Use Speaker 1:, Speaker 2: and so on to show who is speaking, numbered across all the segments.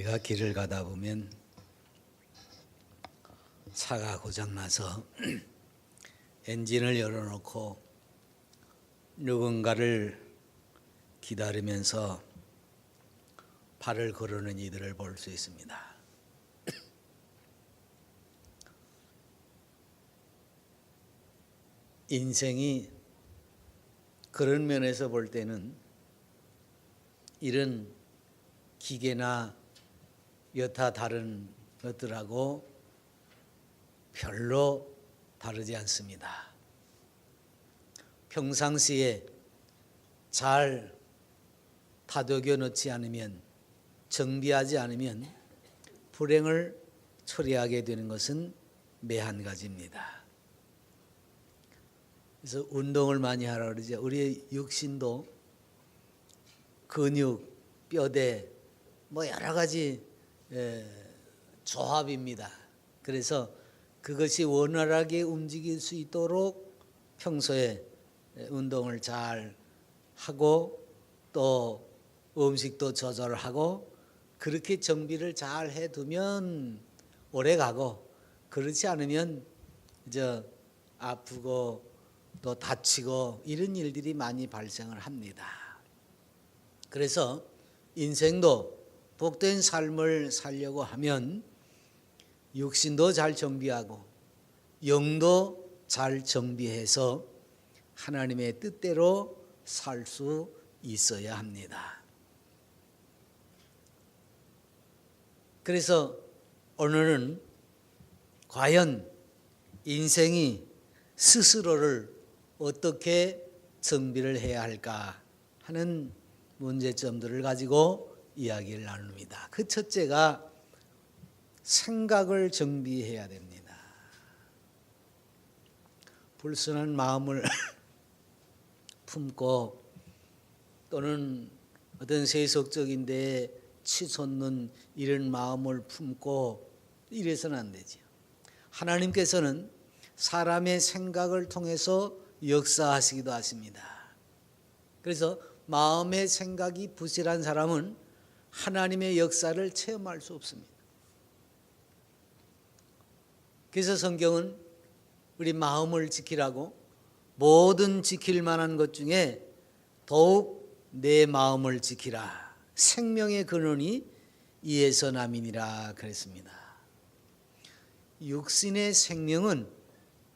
Speaker 1: 우리가 길을 가다 보면 차가 고장나서 엔진을 열어놓고 누군가를 기다리면서 발을 거르는 이들을 볼 수 있습니다. 인생이 그런 면에서 볼 때는 이런 기계나 여타 다른 것들하고 별로 다르지 않습니다. 평상시에 잘 다독여 놓지 않으면, 정비하지 않으면 불행을 초래하게 되는 것은 매한 가지입니다. 그래서 운동을 많이 하라 그러죠. 우리의 육신도 근육, 뼈대, 여러 가지 조합입니다. 그래서 그것이 원활하게 움직일 수 있도록 평소에 운동을 잘 하고 또 음식도 조절하고 그렇게 정비를 잘 해두면 오래 가고, 그렇지 않으면 아프고 또 다치고 이런 일들이 많이 발생을 합니다. 그래서 인생도 복된 삶을 살려고 하면 육신도 잘 정비하고 영도 잘 정비해서 하나님의 뜻대로 살 수 있어야 합니다. 그래서 오늘은 과연 인생이 스스로를 어떻게 정비를 해야 할까 하는 문제점들을 가지고 이야기를 나눕니다. 그 첫째가 생각을 정비해야 됩니다. 불순한 마음을 품고 또는 어떤 세속적인 데에 치솟는 이런 마음을 품고 이래서는 안 되죠. 하나님께서는 사람의 생각을 통해서 역사하시기도 하십니다. 그래서 마음의 생각이 부실한 사람은 하나님의 역사를 체험할 수 없습니다. 그래서 성경은 우리 마음을 지키라고 모든 지킬 만한 것 중에 더욱 내 마음을 지키라. 생명의 근원이 이에서 남이니라 그랬습니다. 육신의 생명은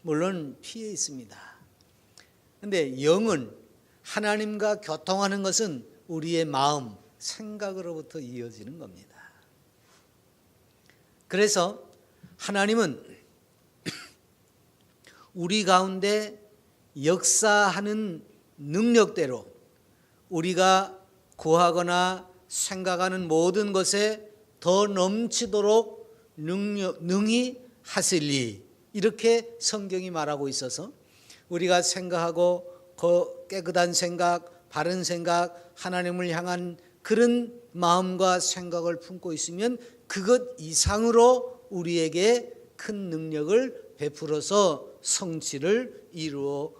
Speaker 1: 물론 피에 있습니다. 그런데 영은 하나님과 교통하는 것은 우리의 마음, 생각으로부터 이어지는 겁니다. 그래서 하나님은 우리 가운데 역사하는 능력대로 우리가 구하거나 생각하는 모든 것에 더 넘치도록 능히 하시리, 이렇게 성경이 말하고 있어서 우리가 생각하고 깨끗한 생각, 바른 생각, 하나님을 향한 그런 마음과 생각을 품고 있으면 그것 이상으로 우리에게 큰 능력을 베풀어서 성취를 이루어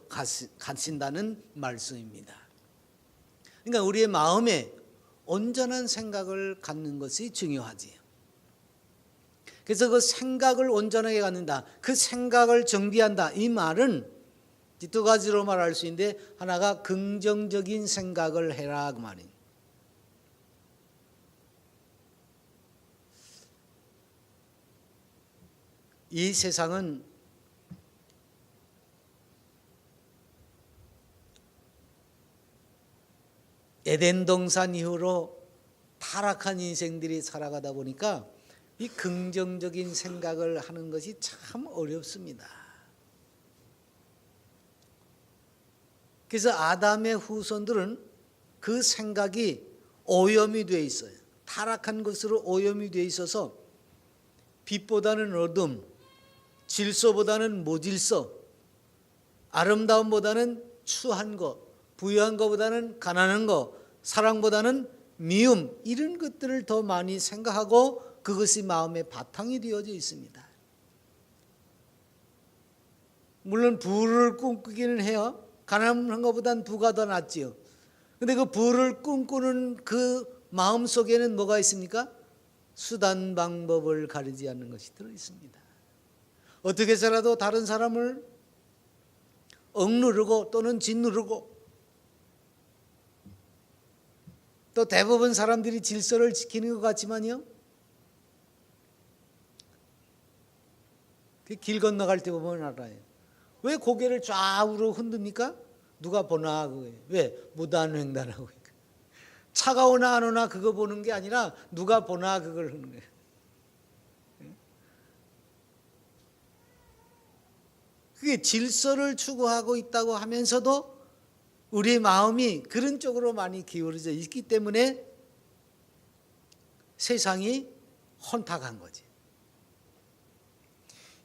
Speaker 1: 가신다는 말씀입니다. 그러니까 우리의 마음에 온전한 생각을 갖는 것이 중요하지요. 그래서 그 생각을 온전하게 갖는다, 그 생각을 정비한다, 이 말은 두 가지로 말할 수 있는데, 하나가 긍정적인 생각을 해라 그 말입니다. 이 세상은 에덴 동산 이후로 타락한 인생들이 살아가다 보니까 이 긍정적인 생각을 하는 것이 참 어렵습니다. 그래서 아담의 후손들은 그 생각이 오염이 되어 있어요. 타락한 것으로 오염이 되어 있어서 빛보다는 어둠, 질서보다는 무질서, 아름다움보다는 추한 것, 부유한 것보다는 가난한 것, 사랑보다는 미움, 이런 것들을 더 많이 생각하고 그것이 마음의 바탕이 되어져 있습니다. 물론 부를 꿈꾸기는 해요. 가난한 것보다는 부가 더 낫지요. 그런데 그 부를 꿈꾸는 그 마음 속에는 뭐가 있습니까? 수단 방법을 가리지 않는 것이 들어 있습니다. 어떻게 해서라도 다른 사람을 억누르고 또는 짓누르고, 또 대부분 사람들이 질서를 지키는 것 같지만요, 길 건너갈 때 보면 알아요. 왜 고개를 좌우로 흔듭니까? 누가 보나 그거예요. 왜? 무단횡단하고. 차가 오나 안 오나 그거 보는 게 아니라 누가 보나 그걸 하는 거예요. 그게 질서를 추구하고 있다고 하면서도 우리의 마음이 그런 쪽으로 많이 기울어져 있기 때문에 세상이 혼탁한 거지.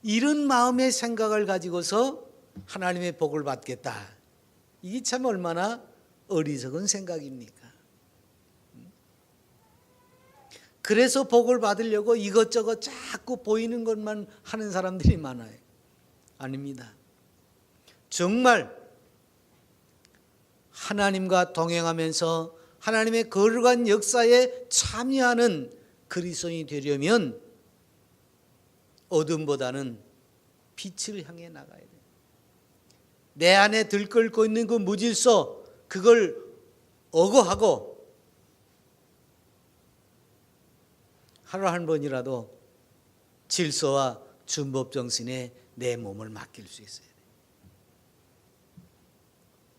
Speaker 1: 이런 마음의 생각을 가지고서 하나님의 복을 받겠다. 이게 참 얼마나 어리석은 생각입니까? 그래서 복을 받으려고 이것저것 자꾸 보이는 것만 하는 사람들이 많아요. 아닙니다. 정말 하나님과 동행하면서 하나님의 거룩한 역사에 참여하는 그리스도인이 되려면 어둠보다는 빛을 향해 나가야 돼요. 내 안에 들끓고 있는 그 무질서, 그걸 억어하고 하루 한 번이라도 질서와 준법 정신에 내 몸을 맡길 수 있어야 돼요.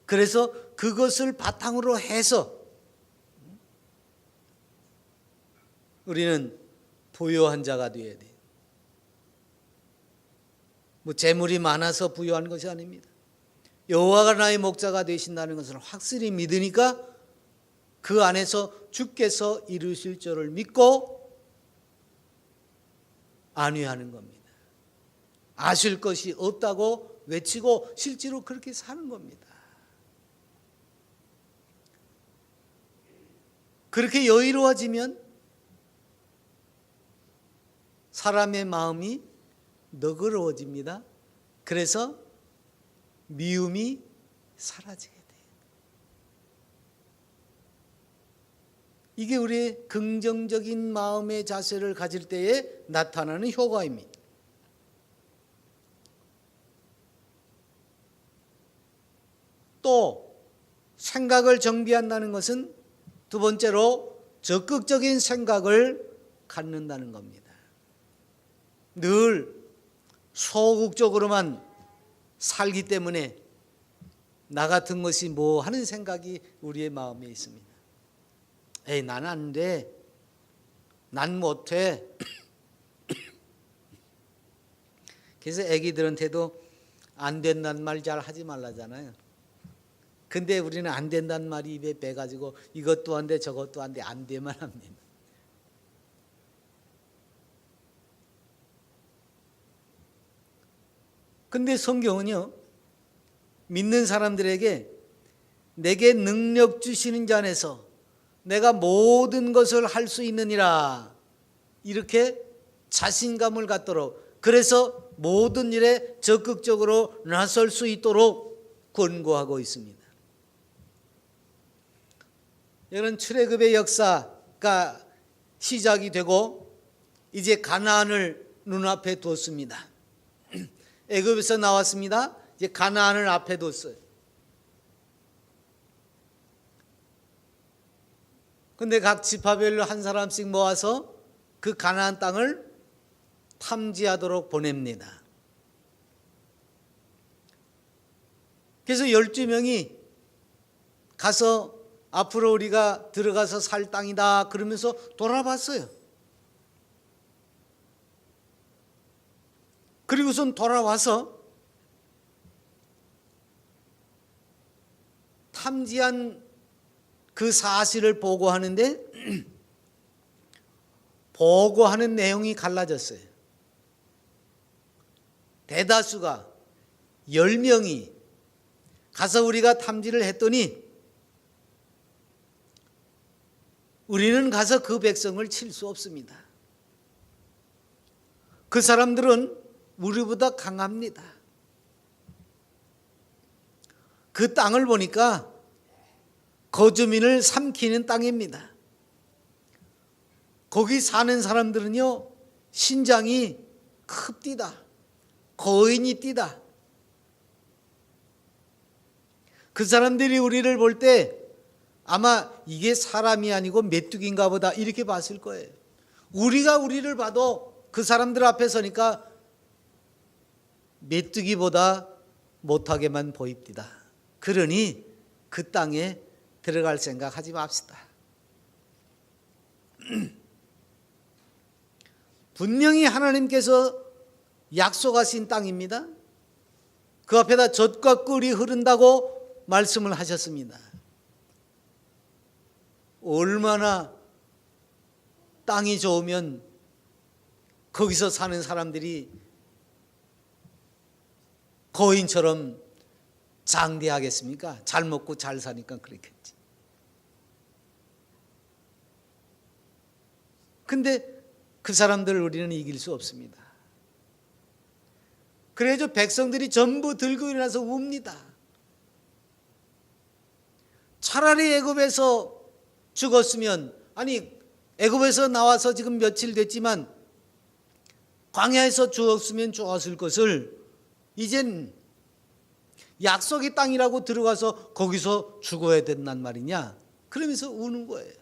Speaker 1: 그래서 그것을 바탕으로 해서 우리는 부유한 자가 되어야 돼요. 재물이 많아서 부유한 것이 아닙니다. 여호와가 나의 목자가 되신다는 것을 확실히 믿으니까 그 안에서 주께서 이루실 줄을 믿고 안위하는 겁니다. 아실 것이 없다고 외치고 실제로 그렇게 사는 겁니다. 그렇게 여유로워지면 사람의 마음이 너그러워집니다. 그래서 미움이 사라지게 돼요. 이게 우리의 긍정적인 마음의 자세를 가질 때에 나타나는 효과입니다. 또 생각을 정비한다는 것은 두 번째로 적극적인 생각을 갖는다는 겁니다. 늘 소극적으로만 살기 때문에 나 같은 것이 뭐 하는 생각이 우리의 마음에 있습니다. 에이, 난 안 돼. 난 못해. 그래서 애기들한테도 안 된다는 말 잘 하지 말라잖아요. 근데 우리는 안 된다는 말이 입에 배가지고 이것도 안 돼, 저것도 안 돼, 안 되만 합니다. 근데 성경은요, 믿는 사람들에게 내게 능력 주시는 자 안에서 내가 모든 것을 할 수 있느니라, 이렇게 자신감을 갖도록, 그래서 모든 일에 적극적으로 나설 수 있도록 권고하고 있습니다. 이런 출애굽의 역사가 시작이 되고 이제 가나안을 눈앞에 뒀습니다. 애굽에서 나왔습니다. 이제 가나안을 앞에 뒀어요. 근데 각 지파별로 한 사람씩 모아서 그 가나안 땅을 탐지하도록 보냅니다. 그래서 12명이 가서 앞으로 우리가 들어가서 살 땅이다 그러면서 돌아봤어요. 그리고선 돌아와서 탐지한 그 사실을 보고하는데 보고하는 내용이 갈라졌어요. 대다수가 10명이 가서 우리가 탐지를 했더니 우리는 가서 그 백성을 칠 수 없습니다. 그 사람들은 우리보다 강합니다. 그 땅을 보니까 거주민을 삼키는 땅입니다. 거기 사는 사람들은요, 신장이 큽디다. 거인이 띠다. 그 사람들이 우리를 볼 때 아마 이게 사람이 아니고 메뚜기인가 보다 이렇게 봤을 거예요. 우리가 우리를 봐도 그 사람들 앞에 서니까 메뚜기보다 못하게만 보입디다. 그러니 그 땅에 들어갈 생각하지 맙시다. 분명히 하나님께서 약속하신 땅입니다. 그 앞에다 젖과 꿀이 흐른다고 말씀을 하셨습니다. 얼마나 땅이 좋으면 거기서 사는 사람들이 거인처럼 장대하겠습니까? 잘 먹고 잘 사니까 그렇겠지. 근데 그 사람들을 우리는 이길 수 없습니다. 그래서 백성들이 전부 들고 일어나서 웁니다. 차라리 애굽에서 죽었으면, 아니 애굽에서 나와서 지금 며칠 됐지만 광야에서 죽었으면 좋았을 것을 이젠 약속의 땅이라고 들어가서 거기서 죽어야 된단 말이냐, 그러면서 우는 거예요.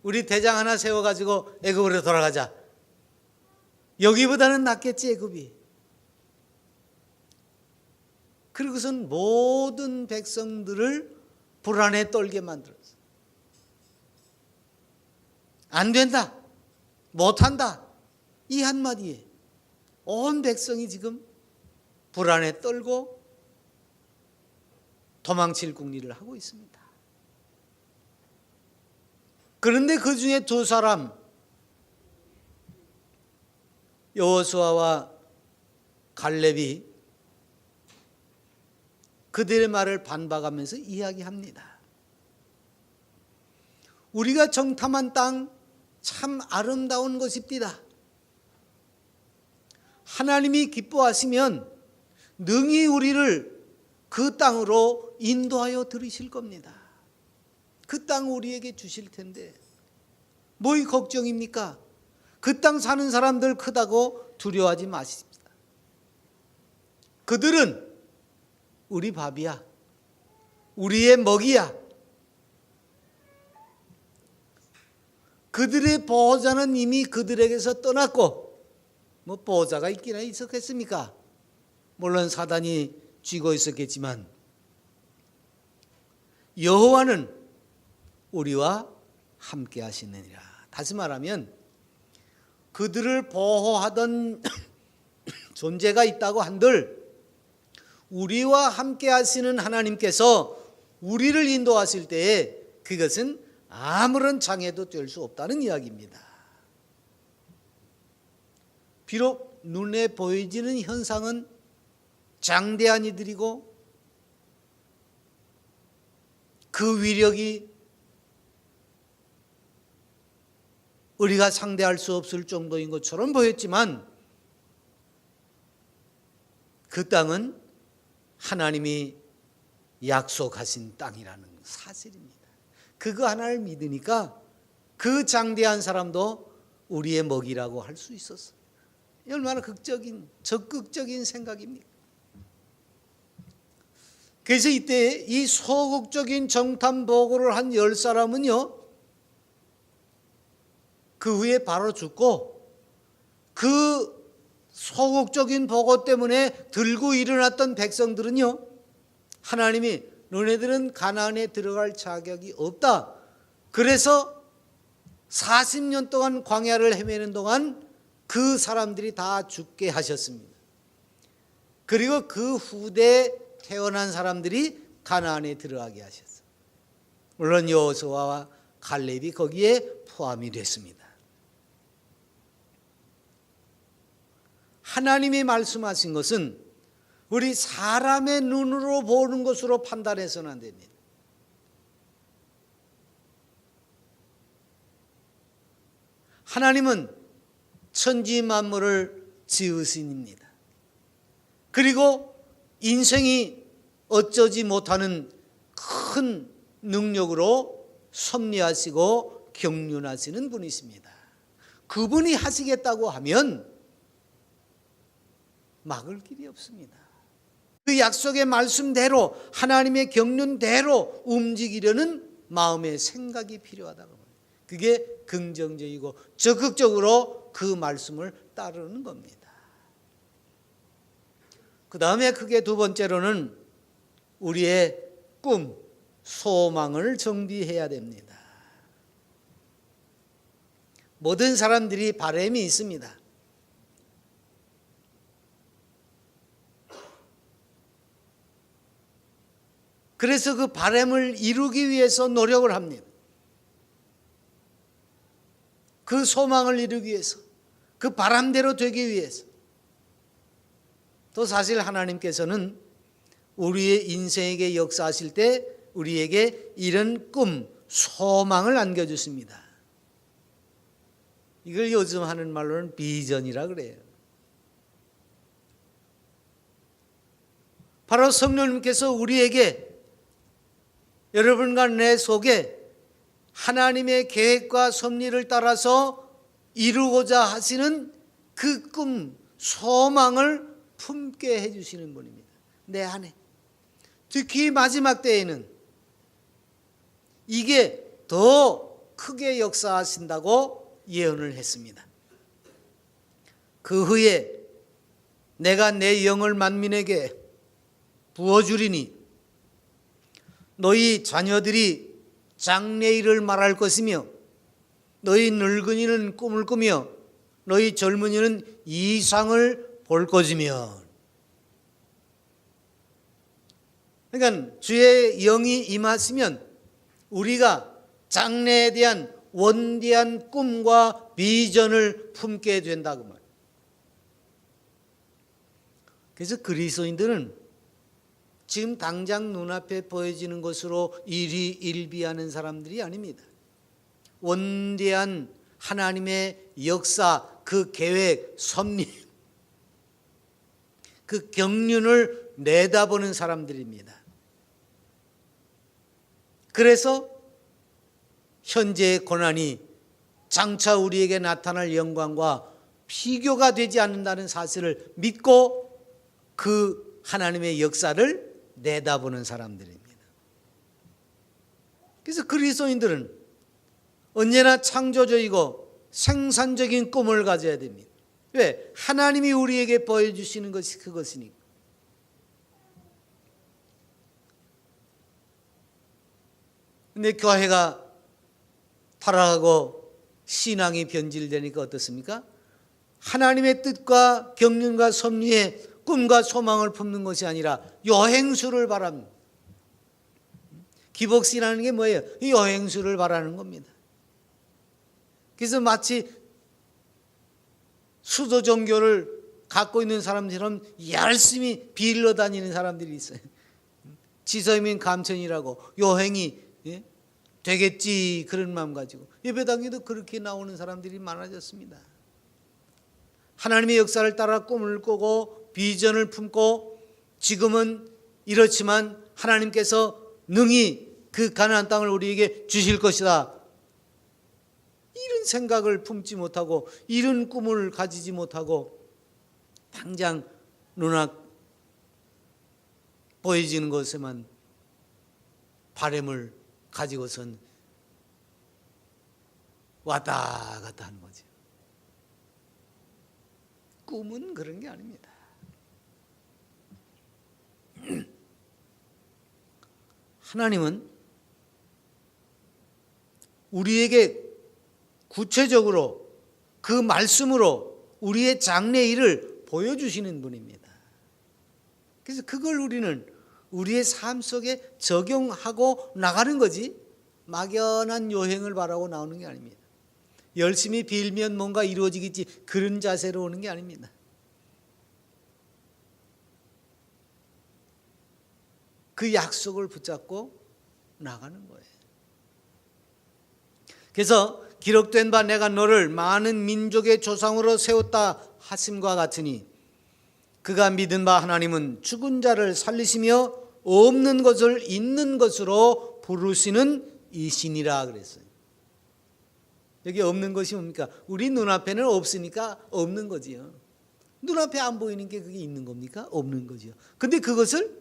Speaker 1: 우리 대장 하나 세워가지고 애굽으로 돌아가자. 여기보다는 낫겠지 애굽이. 그리고선 모든 백성들을 불안에 떨게 만들었어요. 안 된다, 못한다, 이 한마디에 온 백성이 지금 불안에 떨고 도망칠 궁리를 하고 있습니다. 그런데 그 중에 두 사람, 여호수아와 갈렙이 그들의 말을 반박하면서 이야기합니다. 우리가 정탐한 땅 참 아름다운 것입니다. 하나님이 기뻐하시면 능히 우리를 그 땅으로 인도하여 들이실 겁니다. 그 땅 우리에게 주실 텐데 뭐이 걱정입니까? 그 땅 사는 사람들 크다고 두려워하지 마십시다. 그들은 우리 밥이야, 우리의 먹이야. 그들의 보호자는 이미 그들에게서 떠났고, 뭐 보호자가 있기나 있었겠습니까? 물론 사단이 쥐고 있었겠지만 여호와는 우리와 함께 하시느니라. 다시 말하면 그들을 보호하던 존재가 있다고 한들 우리와 함께 하시는 하나님께서 우리를 인도하실 때에 그것은 아무런 장애도 될 수 없다는 이야기입니다. 비록 눈에 보이지는 현상은 장대한 이들이고 그 위력이 우리가 상대할 수 없을 정도인 것처럼 보였지만 그 땅은 하나님이 약속하신 땅이라는 사실입니다. 그거 하나를 믿으니까 그 장대한 사람도 우리의 먹이라고 할 수 있었어요. 얼마나 적극적인 생각입니까? 그래서 이때 이 소극적인 정탐 보고를 한 10사람은요, 그 후에 바로 죽고 그 소극적인 보고 때문에 들고 일어났던 백성들은요, 하나님이 너네들은 가나안에 들어갈 자격이 없다, 그래서 40년 동안 광야를 헤매는 동안 그 사람들이 다 죽게 하셨습니다. 그리고 그 후대에 태어난 사람들이 가나안에 들어가게 하셨어요. 물론 여호수아와 갈렙이 거기에 포함이 됐습니다. 하나님이 말씀하신 것은 우리 사람의 눈으로 보는 것으로 판단해서는 안 됩니다. 하나님은 천지 만물을 지으신입니다. 그리고 인생이 어쩌지 못하는 큰 능력으로 섭리하시고 경륜하시는 분이십니다. 그분이 하시겠다고 하면 막을 길이 없습니다. 그 약속의 말씀대로 하나님의 경륜대로 움직이려는 마음의 생각이 필요하다고 합니다. 그게 긍정적이고 적극적으로 그 말씀을 따르는 겁니다. 그 다음에 크게 두 번째로는 우리의 꿈, 소망을 정비해야 됩니다. 모든 사람들이 바람이 있습니다. 그래서 그 바람을 이루기 위해서 노력을 합니다. 그 소망을 이루기 위해서, 그 바람대로 되기 위해서. 또 사실 하나님께서는 우리의 인생에게 역사하실 때 우리에게 이런 꿈, 소망을 안겨주십니다. 이걸 요즘 하는 말로는 비전이라 그래요. 바로 성령님께서 우리에게, 여러분과 내 속에 하나님의 계획과 섭리를 따라서 이루고자 하시는 그 꿈, 소망을 품게 해주시는 분입니다. 내 안에. 특히 마지막 때에는 이게 더 크게 역사하신다고 예언을 했습니다. 그 후에 내가 내 영을 만민에게 부어주리니 너희 자녀들이 장래일을 말할 것이며 너희 늙은이는 꿈을 꾸며 너희 젊은이는 이상을 볼 것이며. 그러니까 주의 영이 임하시면 우리가 장래에 대한 원대한 꿈과 비전을 품게 된다고 말이에요. 그래서 그리스도인들은 지금 당장 눈앞에 보여지는 것으로 일희일비하는 사람들이 아닙니다. 원대한 하나님의 역사, 그 계획, 섭리, 그 경륜을 내다보는 사람들입니다. 그래서 현재의 고난이 장차 우리에게 나타날 영광과 비교가 되지 않는다는 사실을 믿고 그 하나님의 역사를 내다보는 사람들입니다. 그래서 그리스도인들은 언제나 창조적이고 생산적인 꿈을 가져야 됩니다. 왜? 하나님이 우리에게 보여주시는 것이 그것이니까. 근데 교회가 타락하고 신앙이 변질되니까 어떻습니까? 하나님의 뜻과 경륜과 섭리에 꿈과 소망을 품는 것이 아니라 여행수를 바랍니다. 기복신이라는 게 뭐예요? 여행수를 바라는 겁니다. 그래서 마치 수도 종교를 갖고 있는 사람처럼 열심히 빌러 다니는 사람들이 있어요. 지서민 감천이라고 여행이 되겠지 그런 마음 가지고 예배당에도 그렇게 나오는 사람들이 많아졌습니다. 하나님의 역사를 따라 꿈을 꾸고 비전을 품고 지금은 이렇지만 하나님께서 능히 그 가나안 땅을 우리에게 주실 것이다. 이런 생각을 품지 못하고 이런 꿈을 가지지 못하고 당장 눈앞 보여지는 것에만 바람을 가지고선 왔다 갔다 하는 거죠. 꿈은 그런 게 아닙니다. 하나님은 우리에게 구체적으로 그 말씀으로 우리의 장래일을 보여주시는 분입니다. 그래서 그걸 우리는 우리의 삶 속에 적용하고 나가는 거지 막연한 여행을 바라고 나오는 게 아닙니다. 열심히 빌면 뭔가 이루어지겠지 그런 자세로 오는 게 아닙니다. 그 약속을 붙잡고 나가는 거예요. 그래서 기록된 바 내가 너를 많은 민족의 조상으로 세웠다 하심과 같으니 그가 믿은 바 하나님은 죽은 자를 살리시며 없는 것을 있는 것으로 부르시는 이신이라 그랬어요. 여기 없는 것이 뭡니까? 우리 눈앞에는 없으니까 없는 거지요. 눈앞에 안 보이는 게 그게 있는 겁니까? 없는 거지요. 근데 그것을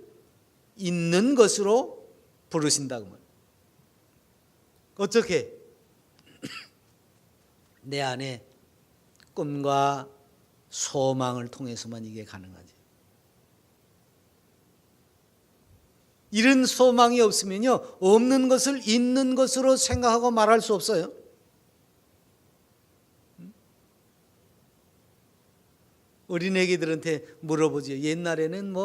Speaker 1: 있는 것으로 부르신다고 말이에요. 어떻게? 내 안에 꿈과 소망을 통해서만 이게 가능하죠. 이런 소망이 없으면요, 없는 것을 있는 것으로 생각하고 말할 수 없어요. 어린애기들한테 물어보죠. 옛날에는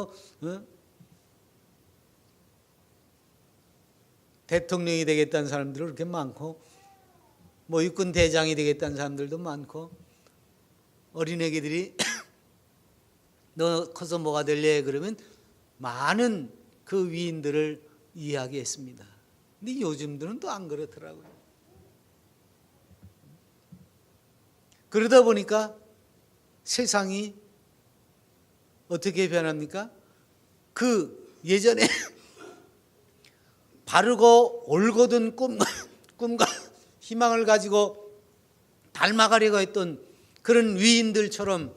Speaker 1: 대통령이 되겠다는 사람들이 그렇게 많고, 육군 대장이 되겠다는 사람들도 많고, 어린애기들이 너 커서 뭐가 될래? 그러면 많은 그 위인들을 이야기했습니다. 근데 요즘들은 또 안 그렇더라고요. 그러다 보니까 세상이 어떻게 변합니까? 그 예전에 바르고 올곧은 꿈과 희망을 가지고 닮아가려고 했던 그런 위인들처럼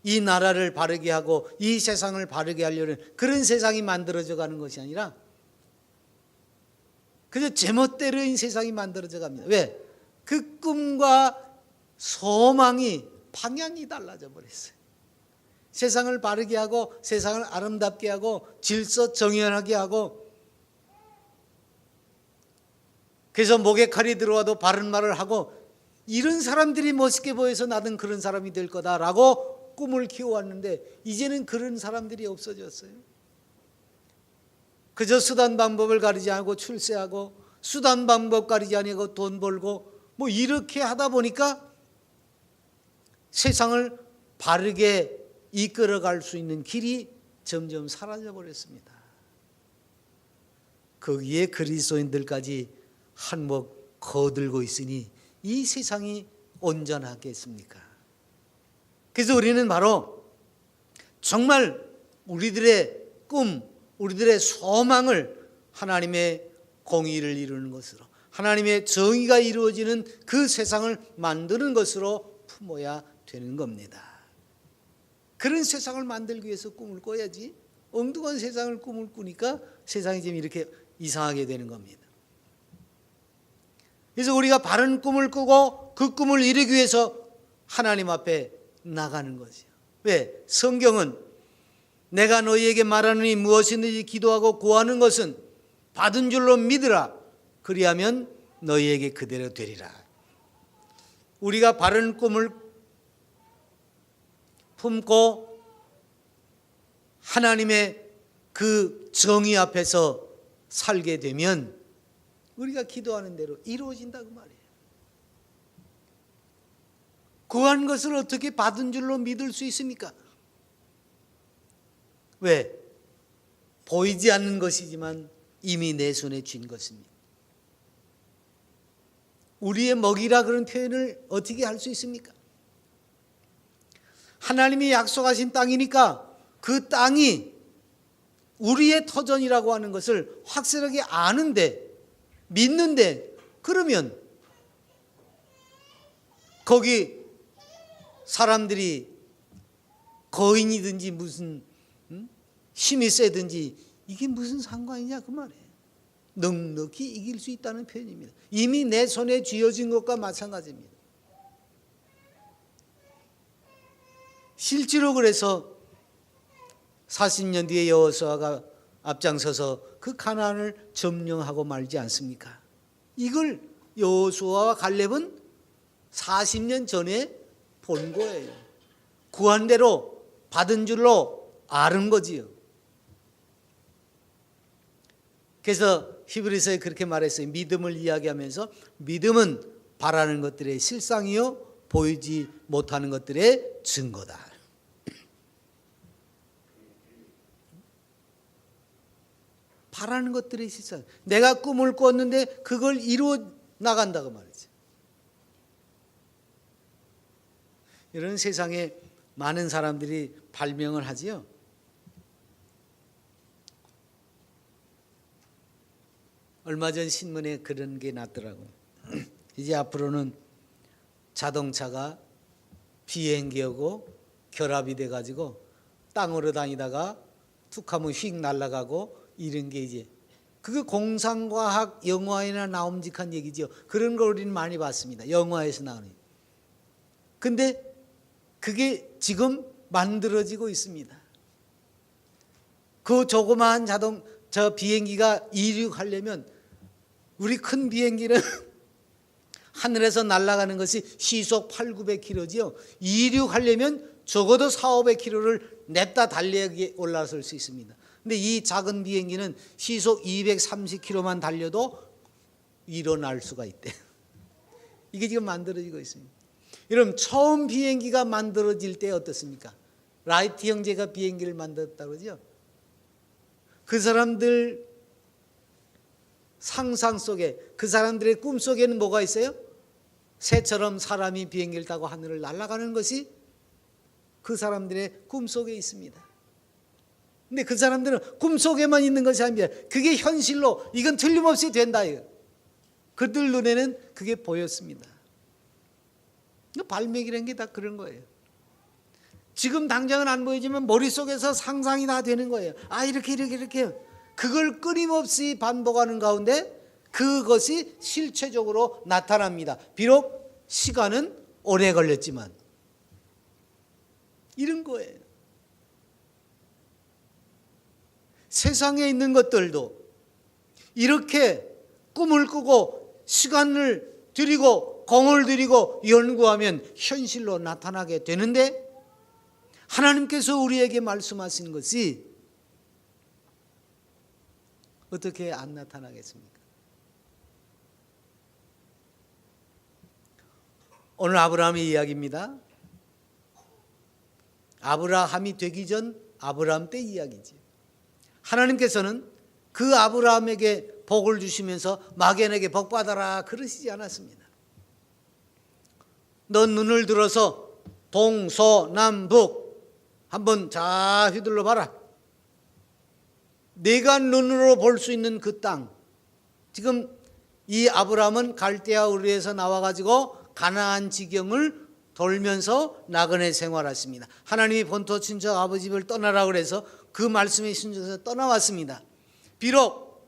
Speaker 1: 이 나라를 바르게 하고 이 세상을 바르게 하려는 그런 세상이 만들어져 가는 것이 아니라 그저 제멋대로인 세상이 만들어져 갑니다. 왜? 그 꿈과 소망이 방향이 달라져 버렸어요. 세상을 바르게 하고 세상을 아름답게 하고 질서 정연하게 하고, 그래서 목에 칼이 들어와도 바른 말을 하고, 이런 사람들이 멋있게 보여서 나는 그런 사람이 될 거다라고 꿈을 키워왔는데 이제는 그런 사람들이 없어졌어요. 그저 수단 방법을 가리지 않고 출세하고 수단 방법 가리지 않고 돈 벌고 이렇게 하다 보니까 세상을 바르게 이끌어갈 수 있는 길이 점점 사라져 버렸습니다. 거기에 그리스도인들까지 한몫 거들고 있으니 이 세상이 온전하겠습니까? 그래서 우리는 바로 정말 우리들의 꿈, 우리들의 소망을 하나님의 공의를 이루는 것으로, 하나님의 정의가 이루어지는 그 세상을 만드는 것으로 품어야 되는 겁니다. 그런 세상을 만들기 위해서 꿈을 꿔야지, 엉뚱한 세상을 꿈을 꾸니까 세상이 지금 이렇게 이상하게 되는 겁니다. 그래서 우리가 바른 꿈을 꾸고 그 꿈을 이루기 위해서 하나님 앞에 나가는 거죠. 왜? 성경은 내가 너희에게 말하느니 무엇이든지 기도하고 구하는 것은 받은 줄로 믿으라. 그리하면 너희에게 그대로 되리라. 우리가 바른 꿈을 품고 하나님의 그 정의 앞에서 살게 되면 우리가 기도하는 대로 이루어진다고 말이에요. 구한 것을 어떻게 받은 줄로 믿을 수 있습니까? 왜? 보이지 않는 것이지만 이미 내 손에 쥔 것입니다. 우리의 먹이라 그런 표현을 어떻게 할 수 있습니까? 하나님이 약속하신 땅이니까 그 땅이 우리의 터전이라고 하는 것을 확실하게 아는데, 믿는데, 그러면 거기 사람들이 거인이든지 무슨 힘이 세든지 이게 무슨 상관이냐 그 말이에요. 넉넉히 이길 수 있다는 표현입니다. 이미 내 손에 쥐어진 것과 마찬가지입니다. 실제로 그래서 40년 뒤에 여호수아가 앞장서서 그 가나안을 점령하고 말지 않습니까? 이걸 여호수아와 갈렙은 40년 전에 본 거예요. 구한 대로 받은 줄로 아는 거지요. 그래서 히브리서에 그렇게 말했어요. 믿음을 이야기하면서 믿음은 바라는 것들의 실상이요 보이지 못하는 것들의 증거다. 바라는 것들의 실상. 내가 꿈을 꿨는데 그걸 이루어 나간다고 말이죠. 이런 세상에 많은 사람들이 발명을 하지요. 얼마 전 신문에 그런 게 났더라고요. 이제 앞으로는 자동차가 비행기하고 결합이 돼가지고 땅으로 다니다가 툭 하면 휙 날아가고 이런 게 이제 그게 공상과학 영화에나 나옴직한 얘기죠. 그런 걸 우리는 많이 봤습니다. 영화에서 나오는. 근데 그게 지금 만들어지고 있습니다. 그 조그마한 저 비행기가 이륙하려면 우리 큰 비행기는 하늘에서 날아가는 것이 시속 800-900km지요. 이륙하려면 적어도 400-500km를 냅다 달려야 올라설 수 있습니다. 근데 이 작은 비행기는 시속 230km만 달려도 일어날 수가 있대. 이게 지금 만들어지고 있습니다. 여러분, 처음 비행기가 만들어질 때 어떻습니까? 라이트 형제가 비행기를 만들었다고 그러죠. 그 사람들 상상 속에, 그 사람들의 꿈 속에는 뭐가 있어요? 새처럼 사람이 비행기를 타고 하늘을 날아가는 것이 그 사람들의 꿈 속에 있습니다. 근데 그 사람들은 꿈 속에만 있는 것이 아닙니다. 그게 현실로 이건 틀림없이 된다. 그들 눈에는 그게 보였습니다. 발명이라는 게 다 그런 거예요. 지금 당장은 안 보이지만 머릿속에서 상상이 다 되는 거예요. 아, 이렇게 그걸 끊임없이 반복하는 가운데 그것이 실체적으로 나타납니다. 비록 시간은 오래 걸렸지만 이런 거예요. 세상에 있는 것들도 이렇게 꿈을 꾸고 시간을 들이고 공을 들이고 연구하면 현실로 나타나게 되는데, 하나님께서 우리에게 말씀하신 것이 어떻게 안 나타나겠습니까? 오늘 아브라함의 이야기입니다. 아브라함이 되기 전 아브라함 때 이야기지. 하나님께서는 그 아브라함에게 복을 주시면서 막연하게 복 받아라 그러시지 않았습니다. 넌 눈을 들어서 동서남북 한번 잘 휘둘러 봐라. 내가 눈으로 볼 수 있는 그 땅. 지금 이 아브라함은 갈대아 우르에서 나와가지고 가나안 지경을 돌면서 나그네 생활했습니다. 하나님이 본토 친척 아버지 집을 떠나라 그래서 그 말씀에 순종해서 떠나왔습니다. 비록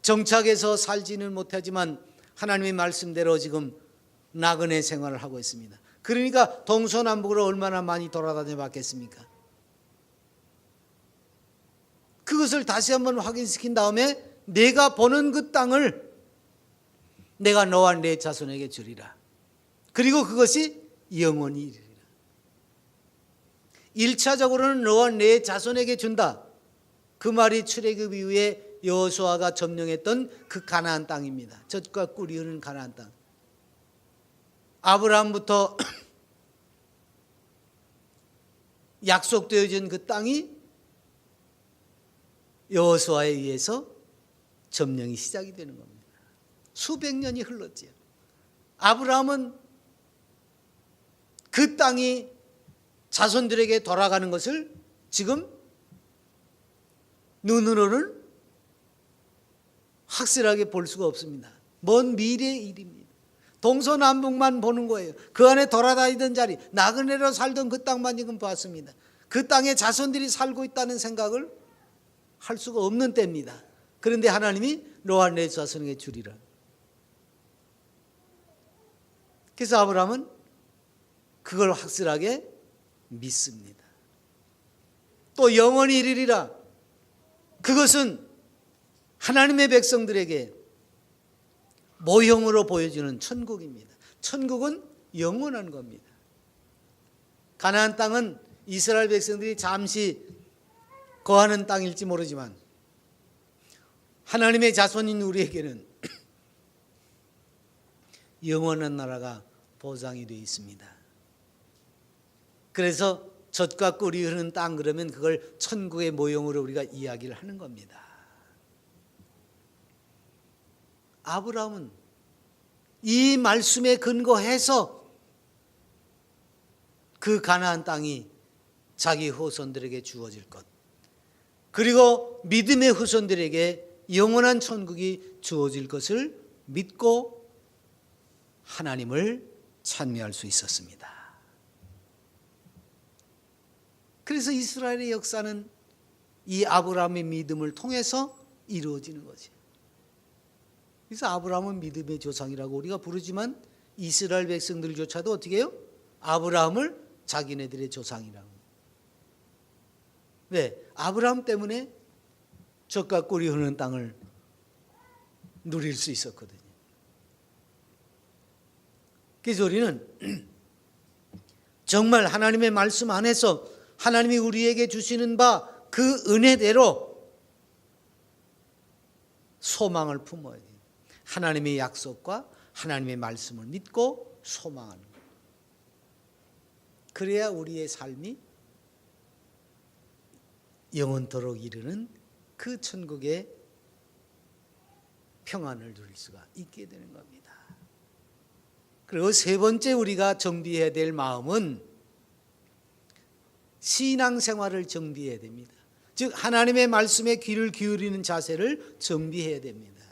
Speaker 1: 정착해서 살지는 못하지만 하나님의 말씀대로 지금 나그네 생활을 하고 있습니다. 그러니까 동서남북으로 얼마나 많이 돌아다녀 봤겠습니까? 그것을 다시 한번 확인시킨 다음에 내가 보는 그 땅을 내가 너와 내 자손에게 주리라. 그리고 그것이 영원히 이르리라. 1차적으로는 너와 내 자손에게 준다. 그 말이 출애굽 이후에 여호수아가 점령했던 그 가나안 땅입니다. 젖과 꿀이 흐르는 가나안 땅. 아브라함부터 약속되어진 그 땅이 여호수아에 의해서 점령이 시작이 되는 겁니다. 수백 년이 흘렀지요. 아브라함은 그 땅이 자손들에게 돌아가는 것을 지금 눈으로는 확실하게 볼 수가 없습니다. 먼 미래의 일입니다. 동서남북만 보는 거예요. 그 안에 돌아다니던 자리, 나그네로 살던 그 땅만 지금 봤습니다. 그 땅에 자손들이 살고 있다는 생각을 할 수가 없는 때입니다. 그런데 하나님이 너와 내 자손에게 주리라. 그래서 아브라함은 그걸 확실하게 믿습니다. 또 영원히 이르리라. 그것은 하나님의 백성들에게 모형으로 보여주는 천국입니다. 천국은 영원한 겁니다. 가나안 땅은 이스라엘 백성들이 잠시 거하는 땅일지 모르지만 하나님의 자손인 우리에게는 영원한 나라가 보장이 되어 있습니다. 그래서 젖과 꿀이 흐르는 땅 그러면 그걸 천국의 모형으로 우리가 이야기를 하는 겁니다. 아브라함은 이 말씀에 근거해서 그 가나안 땅이 자기 후손들에게 주어질 것, 그리고 믿음의 후손들에게 영원한 천국이 주어질 것을 믿고 하나님을 찬미할 수 있었습니다. 그래서 이스라엘의 역사는 이 아브라함의 믿음을 통해서 이루어지는 거죠. 그래서 아브라함은 믿음의 조상이라고 우리가 부르지만 이스라엘 백성들조차도 어떻게 해요? 아브라함을 자기네들의 조상이라고. 왜? 아브라함 때문에 젖과 꿀이 흐르는 땅을 누릴 수 있었거든요. 그래서 우리는 정말 하나님의 말씀 안에서 하나님이 우리에게 주시는 바 그 은혜대로 소망을 품어야 돼요. 하나님의 약속과 하나님의 말씀을 믿고 소망하는 거예요. 그래야 우리의 삶이 영원토록 이르는 그 천국의 평안을 누릴 수가 있게 되는 겁니다. 그리고 세 번째 우리가 정비해야 될 마음은 신앙생활을 정비해야 됩니다. 즉 하나님의 말씀에 귀를 기울이는 자세를 정비해야 됩니다.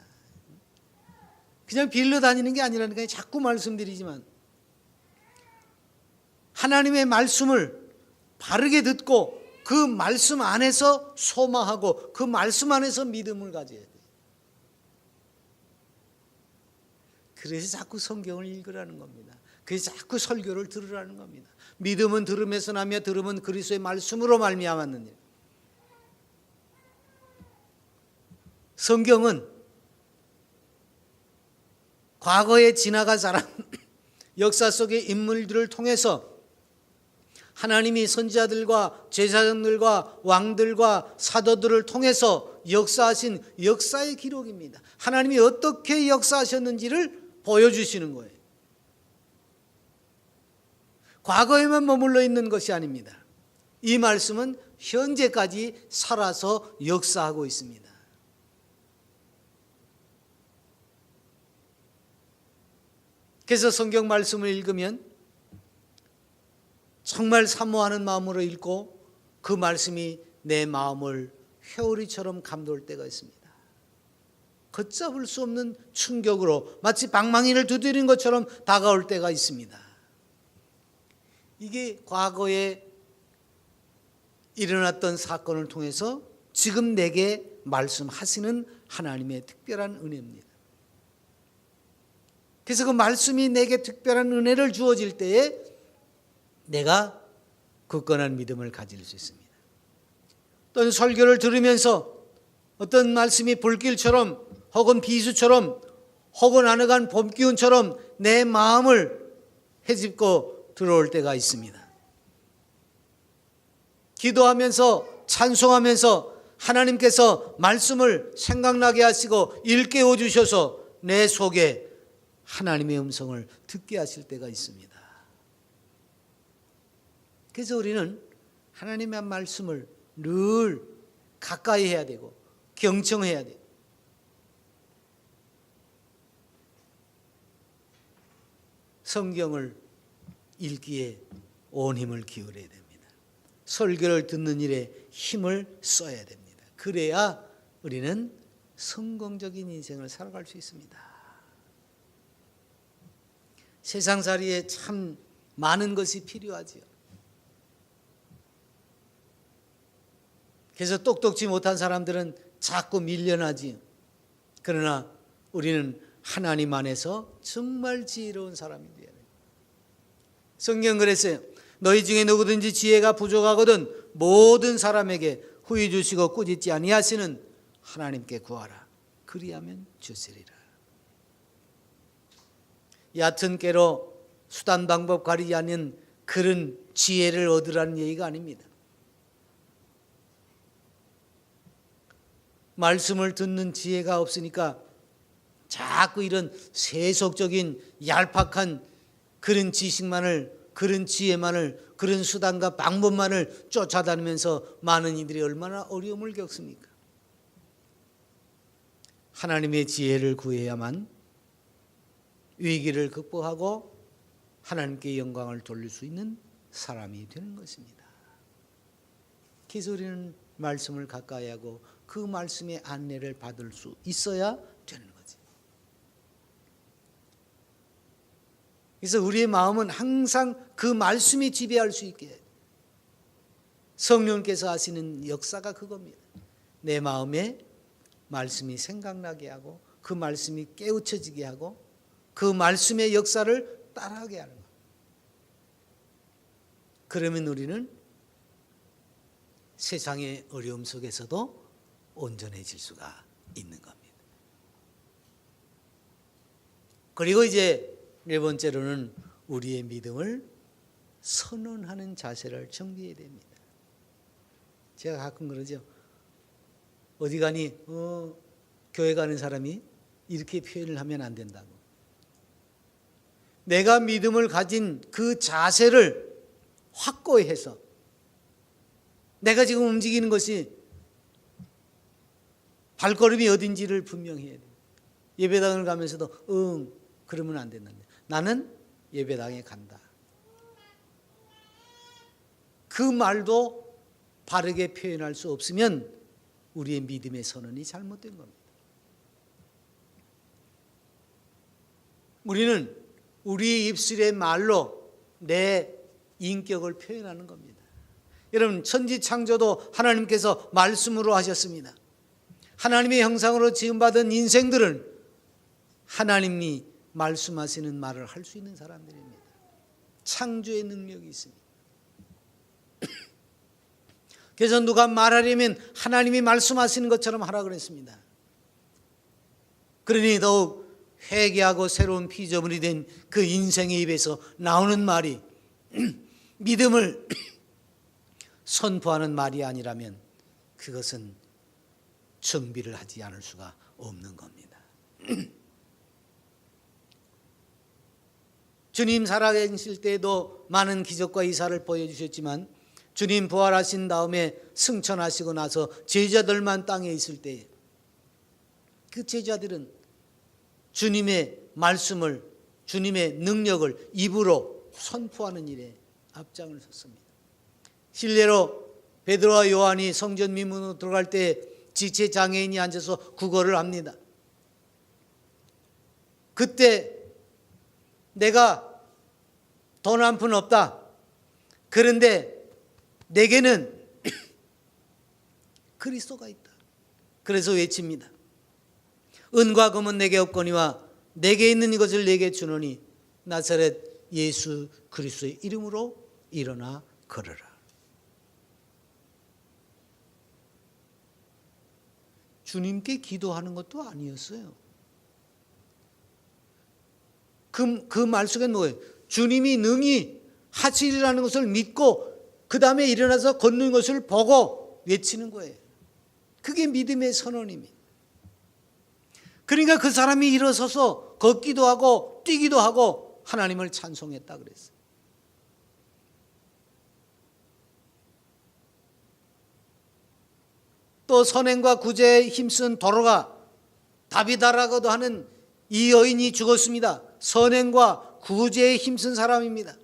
Speaker 1: 그냥 빌려 다니는 게 아니라니까요. 자꾸 말씀드리지만 하나님의 말씀을 바르게 듣고 그 말씀 안에서 소망하고 그 말씀 안에서 믿음을 가져야 돼요. 그래서 자꾸 성경을 읽으라는 겁니다. 그래서 자꾸 설교를 들으라는 겁니다. 믿음은 들음에서 나며 들음은 그리스도의 말씀으로 말미암았느니라. 성경은 과거에 지나간 사람, 역사 속의 인물들을 통해서 하나님이 선지자들과 제사장들과 왕들과 사도들을 통해서 역사하신 역사의 기록입니다. 하나님이 어떻게 역사하셨는지를 보여주시는 거예요. 과거에만 머물러 있는 것이 아닙니다. 이 말씀은 현재까지 살아서 역사하고 있습니다. 그래서 성경 말씀을 읽으면 정말 사모하는 마음으로 읽고 그 말씀이 내 마음을 회오리처럼 감돌 때가 있습니다. 걷잡을 수 없는 충격으로 마치 방망이를 두드리는 것처럼 다가올 때가 있습니다. 이게 과거에 일어났던 사건을 통해서 지금 내게 말씀하시는 하나님의 특별한 은혜입니다. 그래서 그 말씀이 내게 특별한 은혜를 주어질 때에 내가 굳건한 믿음을 가질 수 있습니다. 또는 설교를 들으면서 어떤 말씀이 불길처럼 혹은 비수처럼 혹은 아늑한 봄 기운처럼 내 마음을 헤집고 들어올 때가 있습니다. 기도하면서 찬송하면서 하나님께서 말씀을 생각나게 하시고 일깨워 주셔서 내 속에 하나님의 음성을 듣게 하실 때가 있습니다. 그래서 우리는 하나님의 말씀을 늘 가까이 해야 되고 경청해야 돼요. 성경을 읽기에 온 힘을 기울여야 됩니다. 설교를 듣는 일에 힘을 써야 됩니다. 그래야 우리는 성공적인 인생을 살아갈 수 있습니다. 세상살이에 참 많은 것이 필요하지요. 그래서 똑똑지 못한 사람들은 자꾸 밀려나지요. 그러나 우리는 하나님 안에서 정말 지혜로운 사람이 되어야 돼요. 성경 그랬어요. 너희 중에 누구든지 지혜가 부족하거든 모든 사람에게 후히 주시고 꾸짖지 아니하시는 하나님께 구하라. 그리하면 주시리라. 얕은 깨로 수단 방법 가리지 않는 그런 지혜를 얻으라는 얘기가 아닙니다. 말씀을 듣는 지혜가 없으니까 자꾸 이런 세속적인 얄팍한 그런 지식만을, 그런 지혜만을, 그런 수단과 방법만을 쫓아다니면서 많은 이들이 얼마나 어려움을 겪습니까? 하나님의 지혜를 구해야만 위기를 극복하고 하나님께 영광을 돌릴 수 있는 사람이 되는 것입니다. 그래서 우리는 말씀을 가까이 하고 그 말씀의 안내를 받을 수 있어야 되는 거지. 그래서 우리의 마음은 항상 그 말씀이 지배할 수 있게, 성령께서 하시는 역사가 그겁니다. 내 마음에 말씀이 생각나게 하고 그 말씀이 깨우쳐지게 하고 그 말씀의 역사를 따라하게 하는 거예요. 그러면 우리는 세상의 어려움 속에서도 온전해질 수가 있는 겁니다. 그리고 이제 네 번째로는 우리의 믿음을 선언하는 자세를 정비해야 됩니다. 제가 가끔 그러죠. 어디 가니 교회 가는 사람이 이렇게 표현을 하면 안 된다고. 내가 믿음을 가진 그 자세를 확고히 해서 내가 지금 움직이는 것이 발걸음이 어딘지를 분명히 해야 돼요. 예배당을 가면서도 그러면 안 된다는데, 나는 예배당에 간다. 그 말도 바르게 표현할 수 없으면 우리의 믿음의 선언이 잘못된 겁니다. 우리는 우리 입술의 말로 내 인격을 표현하는 겁니다. 여러분, 천지창조도 하나님께서 말씀으로 하셨습니다. 하나님의 형상으로 지음받은 인생들은 하나님이 말씀하시는 말을 할 수 있는 사람들입니다. 창조의 능력이 있습니다. 그래서 누가 말하려면 하나님이 말씀하시는 것처럼 하라 그랬습니다. 그러니 더욱 회개하고 새로운 피조물이 된 그 인생의 입에서 나오는 말이 믿음을 선포하는 말이 아니라면 그것은 정비를 하지 않을 수가 없는 겁니다. 주님 살아계실 때에도 많은 기적과 이사를 보여주셨지만 주님 부활하신 다음에 승천하시고 나서 제자들만 땅에 있을 때 그 제자들은 주님의 말씀을, 주님의 능력을 입으로 선포하는 일에 앞장을 섰습니다. 실례로 베드로와 요한이 성전 미문으로 들어갈 때 지체 장애인이 앉아서 구걸을 합니다. 그때 내가 돈 한 푼 없다. 그런데 내게는 그리스도가 있다. 그래서 외칩니다. 은과 금은 내게 없거니와 내게 있는 이것을 내게 주노니 나사렛 예수 그리스도의 이름으로 일어나 걸어라. 주님께 기도하는 것도 아니었어요. 그 말 속엔 뭐예요? 주님이 능히 하시리라는 것을 믿고 그 다음에 일어나서 걷는 것을 보고 외치는 거예요. 그게 믿음의 선언입니다. 그러니까 그 사람이 일어서서 걷기도 하고 뛰기도 하고 하나님을 찬송했다 그랬어요. 또 선행과 구제에 힘쓴 도로가 다비다라고도 하는 이 여인이 죽었습니다. 선행과 구제에 힘쓴 사람입니다.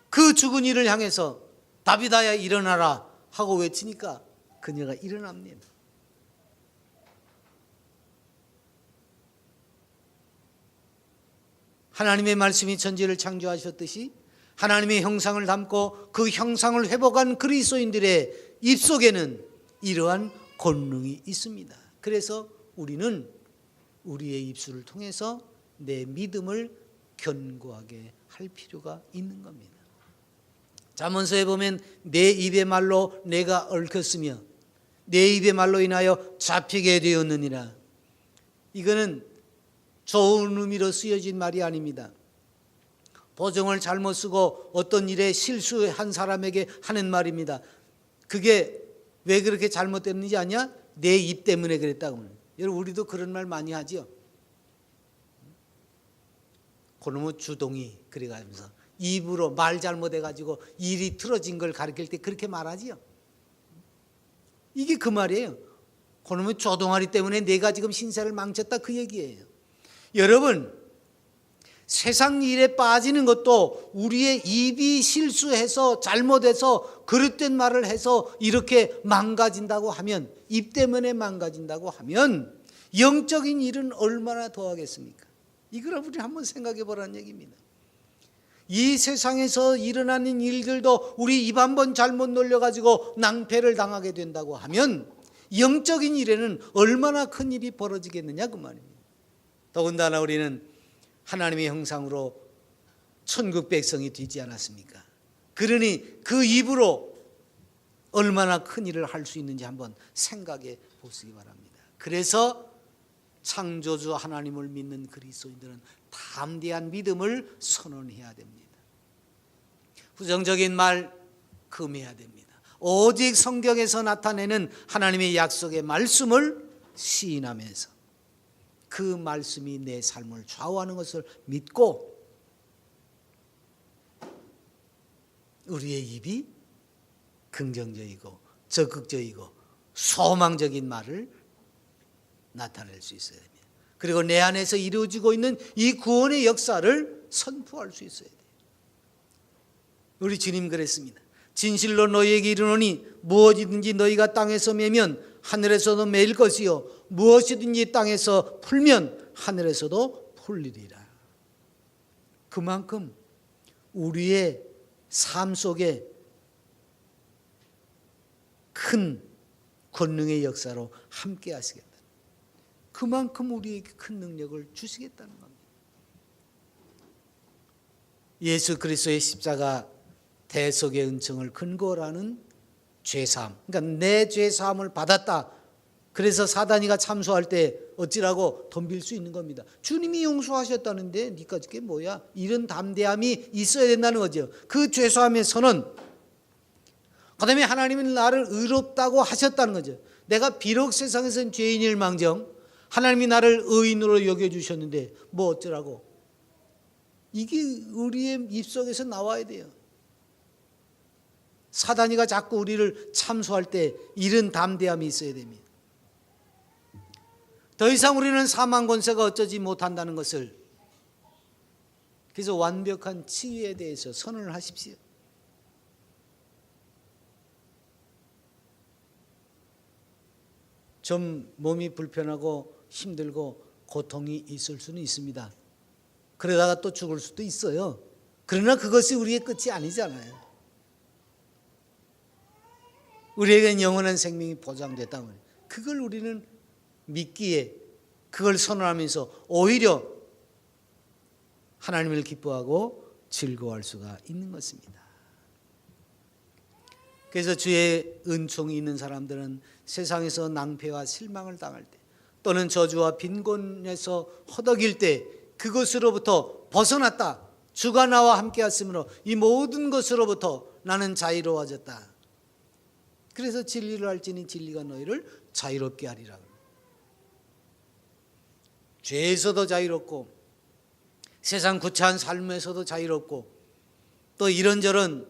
Speaker 1: 그 죽은 이를 향해서 다비다야 일어나라 하고 외치니까 그녀가 일어납니다. 하나님의 말씀이 천지를 창조하셨듯이 하나님의 형상을 담고 그 형상을 회복한 그리스도인들의 입속에는 이러한 권능이 있습니다. 그래서 우리는 우리의 입술을 통해서 내 믿음을 견고하게 할 필요가 있는 겁니다. 잠언서에 보면 내 입의 말로 내가 얽혔으며 내 입의 말로 인하여 잡히게 되었느니라. 이거는 좋은 의미로 쓰여진 말이 아닙니다. 보정을 잘못 쓰고 어떤 일에 실수한 사람에게 하는 말입니다. 그게 왜 그렇게 잘못됐는지 아냐? 내 입 때문에 그랬다고. 여러분, 우리도 그런 말 많이 하죠. 그놈의 주동이 그래가면서 입으로 말 잘못해가지고 일이 틀어진 걸 가르칠 때 그렇게 말하지요. 이게 그 말이에요. 그놈의 조동아리 때문에 내가 지금 신세를 망쳤다 그 얘기예요. 여러분, 세상 일에 빠지는 것도 우리의 입이 실수해서 잘못해서 그릇된 말을 해서 이렇게 망가진다고 하면, 입 때문에 망가진다고 하면 영적인 일은 얼마나 더하겠습니까? 이걸 우리 한번 생각해 보라는 얘기입니다. 이 세상에서 일어나는 일들도 우리 입 한번 잘못 놀려가지고 낭패를 당하게 된다고 하면 영적인 일에는 얼마나 큰 일이 벌어지겠느냐 그 말입니다. 더군다나 우리는 하나님의 형상으로 천국 백성이 되지 않았습니까? 그러니 그 입으로 얼마나 큰 일을 할 수 있는지 한번 생각해 보시기 바랍니다. 그래서 창조주 하나님을 믿는 그리스도인들은 담대한 믿음을 선언해야 됩니다. 부정적인 말 금해야 됩니다. 오직 성경에서 나타내는 하나님의 약속의 말씀을 시인하면서 그 말씀이 내 삶을 좌우하는 것을 믿고 우리의 입이 긍정적이고 적극적이고 소망적인 말을 나타낼 수 있어야 됩니다. 그리고 내 안에서 이루어지고 있는 이 구원의 역사를 선포할 수 있어야 돼요. 우리 주님 그랬습니다. 진실로 너희에게 이르노니 무엇이든지 너희가 땅에서 매면 하늘에서도 매일 것이요 무엇이든지 땅에서 풀면 하늘에서도 풀리리라. 그만큼 우리의 삶 속에 큰 권능의 역사로 함께 하시겠다. 그만큼 우리에게 큰 능력을 주시겠다는 겁니다. 예수 그리스도의 십자가 대속의 은총을 근거로 하는 죄사함, 그러니까 내 죄사함을 받았다. 그래서 사단이가 참소할 때 어찌라고 덤빌 수 있는 겁니다. 주님이 용서하셨다는데 니까 그게 뭐야? 이런 담대함이 있어야 된다는 거죠. 그 죄사함의 선언, 그 다음에 하나님은 나를 의롭다고 하셨다는 거죠. 내가 비록 세상에서는 죄인일망정 하나님이 나를 의인으로 여겨주셨는데 뭐 어쩌라고. 이게 우리의 입속에서 나와야 돼요. 사단이가 자꾸 우리를 참소할 때 이런 담대함이 있어야 됩니다. 더 이상 우리는 사망 권세가 어쩌지 못한다는 것을, 그래서 완벽한 치유에 대해서 선언을 하십시오. 좀 몸이 불편하고 힘들고 고통이 있을 수는 있습니다. 그러다가 또 죽을 수도 있어요. 그러나 그것이 우리의 끝이 아니잖아요. 우리에게는 영원한 생명이 보장됐다고 해요. 그걸 우리는 믿기에, 그걸 선언하면서 오히려 하나님을 기뻐하고 즐거워할 수가 있는 것입니다. 그래서 주의 은총이 있는 사람들은 세상에서 낭패와 실망을 당할 때 또는 저주와 빈곤에서 허덕일 때 그것으로부터 벗어났다. 주가 나와 함께 하심으로 이 모든 것으로부터 나는 자유로워졌다. 그래서 진리를 알지니 진리가 너희를 자유롭게 하리라. 죄에서도 자유롭고 세상 구차한 삶에서도 자유롭고 또 이런저런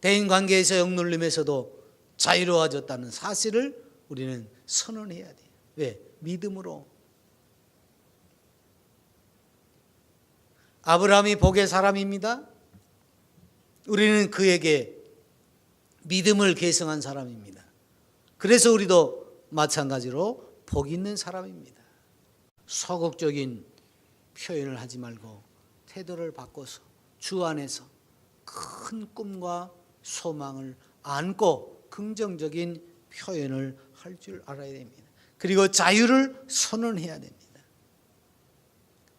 Speaker 1: 대인관계에서 억눌림에서도 자유로워졌다는 사실을 우리는 선언해야 돼요. 왜? 믿음으로. 아브라함이 복의 사람입니다. 우리는 그에게 믿음을 계승한 사람입니다. 그래서 우리도 마찬가지로 복 있는 사람입니다. 소극적인 표현을 하지 말고 태도를 바꿔서 주 안에서 큰 꿈과 소망을 안고 긍정적인 표현을 할 줄 알아야 됩니다. 그리고 자유를 선언해야 됩니다.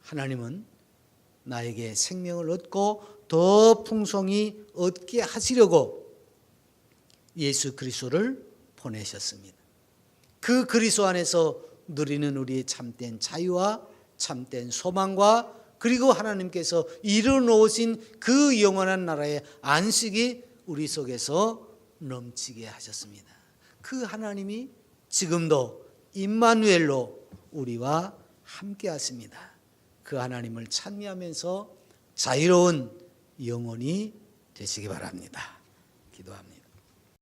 Speaker 1: 하나님은 나에게 생명을 얻고 더 풍성히 얻게 하시려고 예수 그리스도를 보내셨습니다. 그 그리스도 안에서 누리는 우리의 참된 자유와 참된 소망과 그리고 하나님께서 이루어놓으신 그 영원한 나라의 안식이 우리 속에서 넘치게 하셨습니다. 그 하나님이 지금도 임마누엘로 우리와 함께 하십니다. 그 하나님을 찬미하면서 자유로운 영혼이 되시기 바랍니다. 기도합니다.